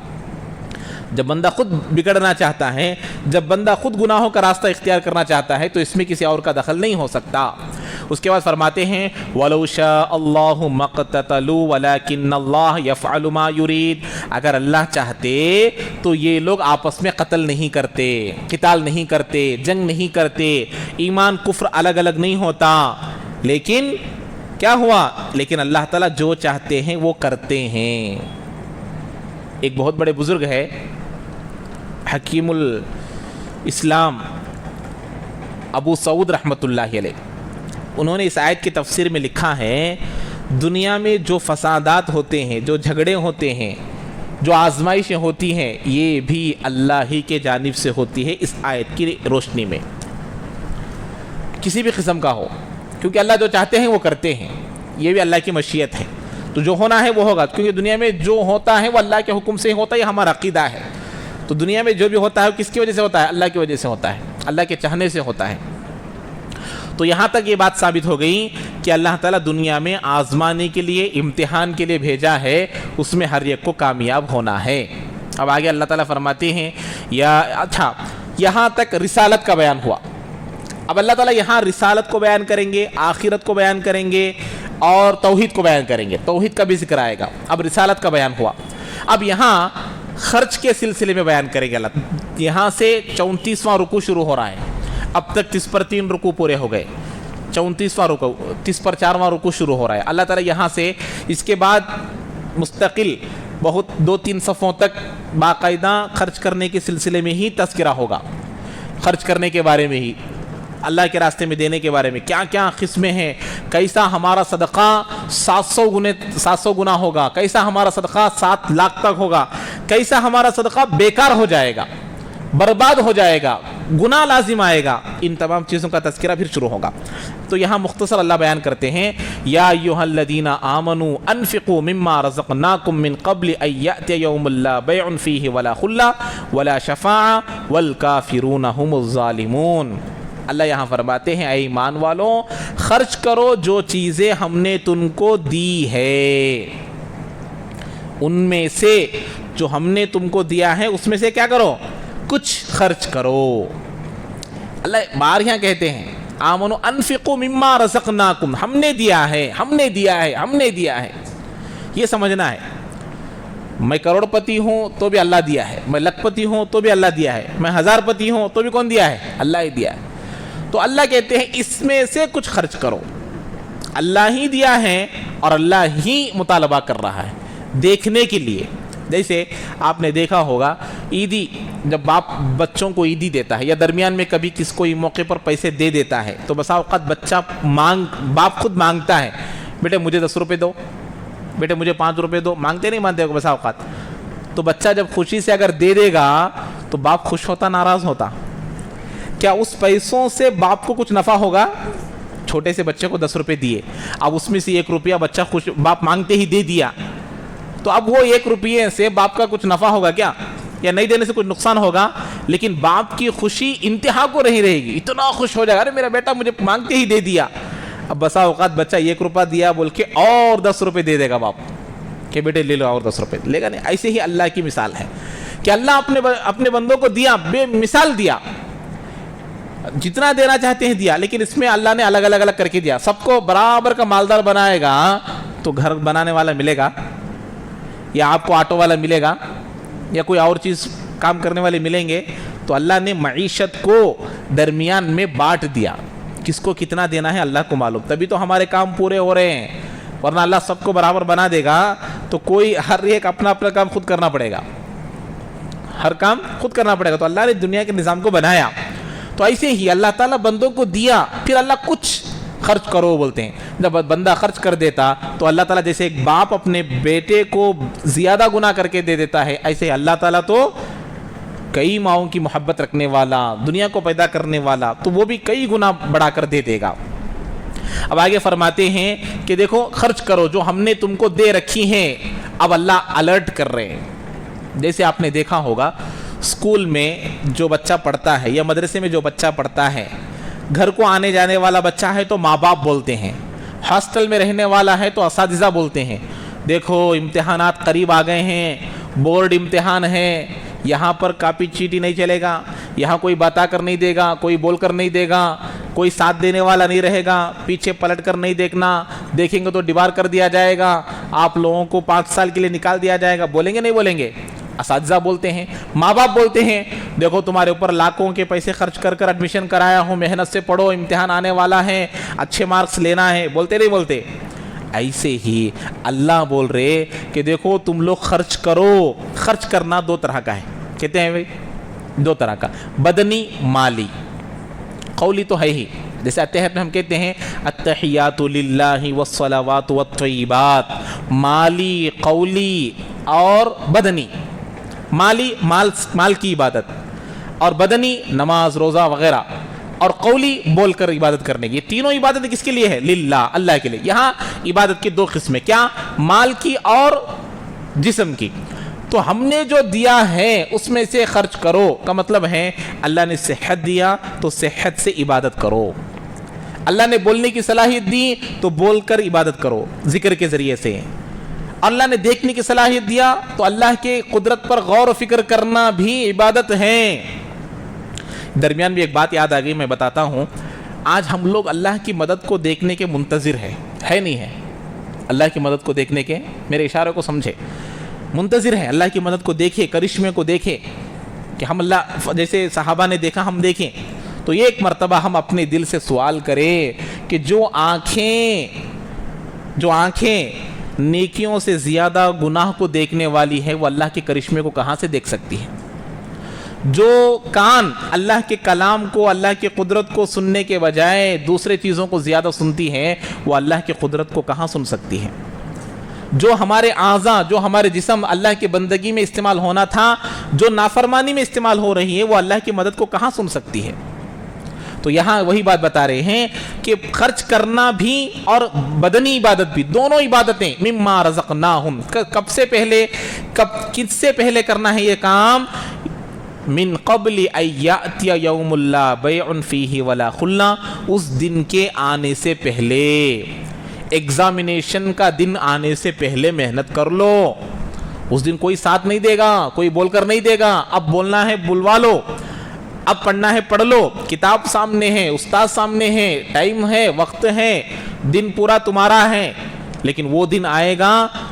جب بندہ خود بگڑنا چاہتا ہے, جب بندہ خود گناہوں کا راستہ اختیار کرنا چاہتا ہے, تو اس میں کسی اور کا دخل نہیں ہو سکتا. اس کے بعد فرماتے ہیں وَلَوْ شَاءَ اللَّهُ مَا اقْتَتَلُوا وَلَكِنَّ اللَّهَ يَفْعَلُ مَا يُرِيدُ. اگر اللہ چاہتے تو یہ لوگ آپس میں قتل نہیں کرتے, قتال نہیں کرتے, جنگ نہیں کرتے, ایمان کفر الگ الگ نہیں ہوتا. لیکن کیا ہوا, لیکن اللہ تعالیٰ جو چاہتے ہیں وہ کرتے ہیں. ایک بہت بڑے بزرگ ہے, حکیم الاسلام ابو سعود رحمۃ اللہ علیہ, انہوں نے اس آیت کی تفسیر میں لکھا ہے, دنیا میں جو فسادات ہوتے ہیں, جو جھگڑے ہوتے ہیں, جو آزمائشیں ہوتی ہیں, یہ بھی اللہ ہی کے جانب سے ہوتی ہے اس آیت کی روشنی میں, کسی بھی قسم کا ہو, کیونکہ اللہ جو چاہتے ہیں وہ کرتے ہیں, یہ بھی اللہ کی مشیت ہے. تو جو ہونا ہے وہ ہوگا, کیونکہ دنیا میں جو ہوتا ہے وہ اللہ کے حکم سے ہوتا ہے, یہ ہمارا عقیدہ ہے. تو دنیا میں جو بھی ہوتا ہے وہ کس کی وجہ سے ہوتا ہے؟ اللہ کی وجہ سے ہوتا ہے, اللہ کے چاہنے سے ہوتا ہے. تو یہاں تک یہ بات ثابت ہو گئی کہ اللہ تعالیٰ دنیا میں آزمانے کے لیے, امتحان کے لیے بھیجا ہے, اس میں ہر ایک کو کامیاب ہونا ہے. اب آگے اللہ تعالیٰ فرماتے ہیں اچھا یہاں تک رسالت کا بیان ہوا. اب اللہ تعالیٰ یہاں رسالت کو بیان کریں گے, آخرت کو بیان کریں گے, اور توحید کو بیان کریں گے. توحید کا بھی ذکر آئے گا. اب رسالت کا بیان ہوا, اب یہاں خرچ کے سلسلے میں بیان کریں گے اللہ. یہاں سے 34واں رکوع شروع ہو رہا ہے. اب تک 30 پر 3 رکوع پورے ہو گئے, 34واں رکوع, 30 پر 4واں رکوع شروع ہو رہا ہے. اللہ تعالیٰ یہاں سے اس کے بعد مستقل بہت 2-3 صفوں تک باقاعدہ خرچ کرنے کے سلسلے میں ہی تذکرہ ہوگا. خرچ کرنے کے بارے میں ہی, اللہ کے راستے میں دینے کے بارے میں, کیا کیا قسمیں ہیں, کیسا ہمارا صدقہ 700 گنا ہوگا, کیسا ہمارا صدقہ 7 لاکھ تک ہوگا, کیسا ہمارا صدقہ بیکار ہو جائے گا, برباد ہو جائے گا, گناہ لازم آئے گا. ان تمام چیزوں کا تذکرہ پھر شروع ہوگا. تو یہاں مختصر اللہ بیان کرتے ہیں یا ایھا الذین آمنوا انفقوا مما رزقناکم من قبل ان یأتی یوم لا بیع فیہ ولا خلہ ولا شفاعہ والکافرون هم الظالمون. اللہ یہاں فرماتے ہیں اے ایمان والوں, خرچ کرو جو چیزیں ہم نے تم کو دی ہے, ان میں سے جو ہم نے تم کو دیا ہے اس میں سے کیا کرو, کچھ خرچ کرو. اللہ بار یہاں کہتے ہیں آمنو انفقوا مما رزقناکم, ہم نے دیا ہے, ہم نے دیا ہے, ہم نے دیا ہے. یہ سمجھنا ہے میں کروڑپتی ہوں تو بھی اللہ دیا ہے، میں لکھپتی ہوں تو بھی اللہ دیا ہے، میں ہزارپتی ہوں تو بھی کون دیا ہے؟ اللہ ہی دیا ہے۔ تو اللہ کہتے ہیں اس میں سے کچھ خرچ کرو، اللہ ہی دیا ہے اور اللہ ہی مطالبہ کر رہا ہے دیکھنے کے لیے۔ جیسے آپ نے دیکھا ہوگا عیدی، جب باپ بچوں کو عیدی دیتا ہے یا درمیان میں کبھی کس کو موقع پر پیسے دے دیتا ہے تو بسا اوقات بچہ باپ خود مانگتا ہے، بیٹے مجھے 10 روپے دو، بیٹے مجھے 5 روپے دو، مانگتے نہیں مانتے بسا اوقات۔ تو بچہ جب خوشی سے اگر دے دے گا تو باپ خوش ہوتا ناراض ہوتا؟ کیا اس پیسوں سے باپ کو کچھ نفع ہوگا؟ چھوٹے سے بچے کو 10 روپے دیے، اب اس میں سے 1 روپیہ بچہ باپ مانگتے ہی دے دیا، تو اب وہ 1 روپیے سے باپ کا کچھ نفع ہوگا کیا؟ یا نہیں دینے سے کچھ نقصان ہوگا؟ لیکن باپ کی خوشی انتہا کو نہیں رہے گی، اتنا خوش ہو جائے گا، ارے میرا بیٹا مجھے مانگتے ہی دے دیا۔ اب بسا اوقات بچہ 1 روپیہ دیا بول کے اور 10 روپے دے دے گا باپ کہ بیٹے لے لو اور 10 روپے، لے گا نہیں۔ ایسے ہی اللہ کی مثال ہے کہ اللہ اپنے بندوں کو دیا، بے مثال دیا، جتنا دینا چاہتے ہیں دیا، لیکن اس میں اللہ نے الگ الگ کر کے دیا۔ سب کو برابر کا مالدار بنائے گا تو گھر بنانے والا ملے گا، یا آپ کو آٹو والا ملے گا، یا کوئی اور چیز کام کرنے والے ملیں گے؟ تو اللہ نے معیشت کو درمیان میں بانٹ دیا، کس کو کتنا دینا ہے اللہ کو معلوم، تبھی تو ہمارے کام پورے ہو رہے ہیں، ورنہ اللہ سب کو برابر بنا دے گا تو کوئی ہر ایک اپنا اپنا کام خود کرنا پڑے گا، ہر کام خود کرنا پڑے گا۔ تو اللہ نے دنیا کے نظام کو بنایا، تو ایسے ہی اللہ تعالیٰ بندوں کو دیا، پھر اللہ کچھ خرچ کرو بولتے ہیں۔ جب بندہ خرچ کر دیتا تو اللہ تعالیٰ جیسے ایک باپ اپنے بیٹے کو زیادہ گنا کر کے دے دیتا ہے، ایسے ہی اللہ تعالیٰ تو کئی ماؤں کی محبت رکھنے والا، دنیا کو پیدا کرنے والا، تو وہ بھی کئی گنا بڑھا کر دے دے گا۔ اب آگے فرماتے ہیں کہ دیکھو خرچ کرو جو ہم نے تم کو دے رکھی ہیں۔ اب اللہ الرٹ کر رہے ہیں، جیسے آپ نے دیکھا ہوگا اسکول میں جو بچہ پڑھتا ہے یا مدرسے میں جو بچہ پڑھتا ہے، گھر کو آنے جانے والا بچہ ہے تو ماں باپ بولتے ہیں، ہاسٹل میں رہنے والا ہے تو اساتذہ بولتے ہیں، دیکھو امتحانات قریب آ گئے ہیں، بورڈ امتحان ہے، یہاں پر کاپی چیٹی نہیں چلے گا، یہاں کوئی بتا کر نہیں دے گا، کوئی بول کر نہیں دے گا، کوئی ساتھ دینے والا نہیں رہے گا، پیچھے پلٹ کر نہیں دیکھنا، دیکھیں گے تو ڈبار کر دیا جائے گا، آپ لوگوں کو 5 سال کے لیے نکال دیا جائے گا۔ بولیں گے نہیں بولیں گے؟ اساتذہ بولتے ہیں، ماں باپ بولتے ہیں، دیکھو تمہارے اوپر لاکھوں کے پیسے خرچ کر کر ایڈمیشن کرایا ہوں، محنت سے پڑھو، امتحان آنے والا ہے، اچھے مارکس لینا ہے۔ بولتے نہیں بولتے؟ ایسے ہی اللہ بول رہے کہ دیکھو تم لوگ خرچ کرو۔ خرچ کرنا 2 طرح کا ہے، کہتے ہیں بھائی 2 طرح کا، بدنی مالی۔ قولی تو ہے ہی، جیسے اتحیات میں ہم کہتے ہیں التحیات للہ والصلوات والطیبات، مالی، قولی اور بدنی۔ مالی مال کی عبادت، اور بدنی نماز روزہ وغیرہ، اور قولی بول کر عبادت کرنے کی۔ یہ تینوں عبادت کس کے لیے ہے؟ للہ، اللہ کے لیے۔ یہاں عبادت کی 2 قسمیں، کیا؟ مال کی اور جسم کی۔ تو ہم نے جو دیا ہے اس میں سے خرچ کرو کا مطلب ہے اللہ نے صحت دیا تو صحت سے عبادت کرو، اللہ نے بولنے کی صلاحیت دی تو بول کر عبادت کرو ذکر کے ذریعے سے، اللہ نے دیکھنے کی صلاحیت دیا تو اللہ کے قدرت پر غور و فکر کرنا بھی عبادت ہے۔ درمیان بھی ایک بات یاد آ گئی، میں بتاتا ہوں۔ آج ہم لوگ اللہ کی مدد کو دیکھنے کے منتظر ہے نہیں ہے؟ اللہ کی مدد کو دیکھنے کے، میرے اشارے کو سمجھے، منتظر ہے اللہ کی مدد کو دیکھے، کرشمے کو دیکھے کہ ہم اللہ جیسے صحابہ نے دیکھا ہم دیکھیں۔ تو یہ ایک مرتبہ ہم اپنے دل سے سوال کریں کہ جو آنکھیں نیکیوں سے زیادہ گناہ کو دیکھنے والی ہے وہ اللہ کے کرشمے کو کہاں سے دیکھ سکتی ہے؟ جو کان اللہ کے کلام کو، اللہ کی قدرت کو سننے کے بجائے دوسرے چیزوں کو زیادہ سنتی ہے وہ اللہ کی قدرت کو کہاں سن سکتی ہے؟ جو ہمارے اعضاء، جو ہمارے جسم اللہ کی بندگی میں استعمال ہونا تھا، جو نافرمانی میں استعمال ہو رہی ہے وہ اللہ کی مدد کو کہاں سن سکتی ہے؟ تو یہاں وہی بات بتا رہے ہیں کہ خرچ کرنا بھی اور بدنی عبادت بھی، دونوں عبادتیں مما رزقناہم، کس سے پہلے کرنا ہے یہ کام؟ من قبل ان یاتی یوم لا بیع فیہ ولا خلہ، اس دن کے آنے سے پہلے، ایگزامینیشن کا دن آنے سے پہلے محنت کر لو۔ اس دن کوئی ساتھ نہیں دے گا، کوئی بول کر نہیں دے گا، اب بولنا ہے بلوا لو، اب پڑھنا ہے پڑھ لو، کتاب سامنے ہے، استاد سامنے ہے، ٹائم ہے، وقت ہے، دن پورا تمہارا ہے۔ لیکن وہ دن آئے گا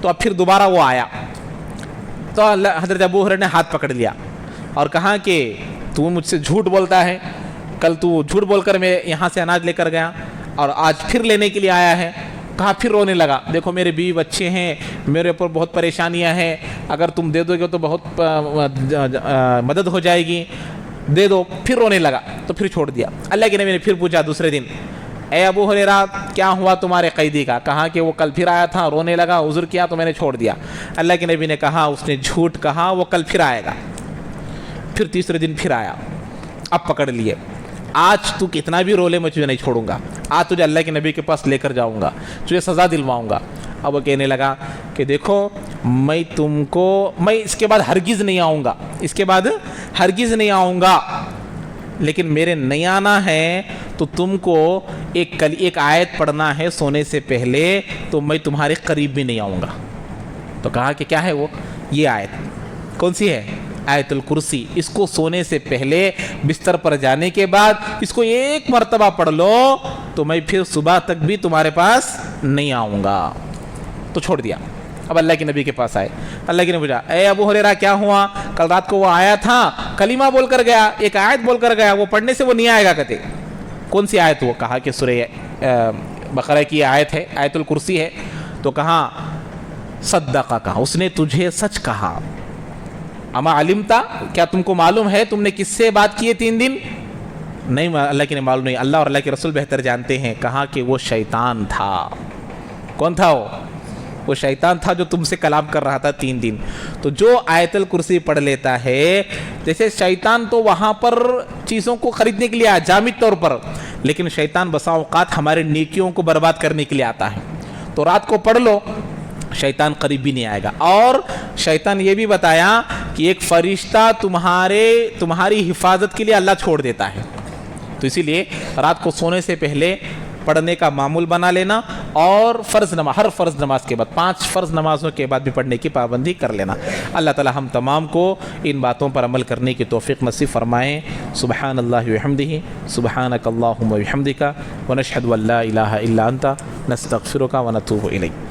تو اب پھر دوبارہ وہ آیا تو حضرت ابو ہریرہ نے ہاتھ پکڑ لیا اور کہا کہ تو مجھ سے جھوٹ بولتا ہے، کل تو جھوٹ بول کر میں یہاں سے اناج لے کر گیا اور آج پھر لینے کے لیے آیا ہے۔ کہا پھر رونے لگا، دیکھو میرے بیوی بچے ہیں، میرے اوپر بہت پریشانیاں ہیں، اگر تم دے دو گے تو بہت مدد ہو جائے گی، دے دو۔ پھر رونے لگا تو پھر چھوڑ دیا۔ اللہ کے نبی نے پھر پوچھا دوسرے دن، اے ابو ہریرہ کیا ہوا تمہارے قیدی کا؟ کہا کہ وہ کل پھر آیا تھا، رونے لگا، عذر کیا تو میں نے چھوڑ دیا۔ اللہ کے نبی نے کہا اس نے جھوٹ کہا، وہ کل پھر آئے گا۔ پھر تیسرے دن پھر آیا، اب پکڑ لیے، آج تو کتنا بھی رولے میں تجھے نہیں چھوڑوں گا، آج تجھے اللہ کے نبی کے پاس لے کر جاؤں گا، تجھے سزا دلواؤں گا۔ اب وہ کہنے لگا کہ دیکھو میں تم کو، میں اس کے بعد ہرگز نہیں آؤں گا، اس کے بعد ہرگز نہیں آؤں گا، لیکن میرے نہیں آنا ہے تو تم کو ایک آیت پڑھنا ہے سونے سے پہلے، تو میں تمہارے قریب بھی نہیں آؤں گا۔ تو کہا کہ کیا ہے وہ؟ یہ آیت کون سی ہے؟ آیت الکرسی۔ اس کو سونے سے پہلے بستر پر جانے کے بعد اس کو ایک مرتبہ پڑھ لو تو میں پھر صبح تک بھی تمہارے پاس نہیں آؤں گا۔ تو چھوڑ دیا۔ اب اللہ کے نبی کے پاس آئے، اللہ کے نبی پوچھا اے ابو ہریرہ کیا ہوا؟ کل رات کو وہ آیا تھا، کلمہ بول کر گیا، ایک آیت بول کر گیا، وہ پڑھنے سے وہ نہیں آئے گا کہتے۔ کون سی آیت؟ وہ کہا کہ سورہ بقرہ کی آیت ہے، آیت الکرسی ہے۔ تو کہا صدقہ، کہا اس نے تجھے سچ کہا۔ اما علمتا، کیا تم کو معلوم ہے تم نے کس سے بات کی ہے 3 دن؟ نہیں، اللہ کے نے معلوم نہیں، اللہ اور اللہ کے رسول بہتر جانتے ہیں۔ کہا کہ وہ شیطان تھا۔ کون تھا وہ شیطان تھا جو تم سے کلام کر رہا تھا 3 دن۔ تو جو آیت الکرسی پڑھ لیتا ہے، جیسے شیطان تو وہاں پر چیزوں کو خریدنے کے لیے آیا جامد طور پر، لیکن شیطان بسا اوقات ہمارے نیکیوں کو برباد کرنے کے لیے آتا ہے۔ تو رات کو پڑھ لو، شیطان قریب بھی نہیں آئے گا۔ اور شیطان یہ بھی بتایا کہ ایک فرشتہ تمہاری حفاظت کے لیے اللہ چھوڑ دیتا ہے۔ تو اسی لیے رات کو سونے سے پہلے پڑھنے کا معمول بنا لینا، اور ہر فرض نماز کے بعد 5 فرض نمازوں کے بعد بھی پڑھنے کی پابندی کر لینا۔ اللہ تعالی ہم تمام کو ان باتوں پر عمل کرنے کی توفیق نصیب فرمائیں۔ سبحان اللہ وبحمدہ، سبحانک اللہم وبحمدک، ونشہد ان لا الہ الا انت، نستغفرک ونتوب الیک۔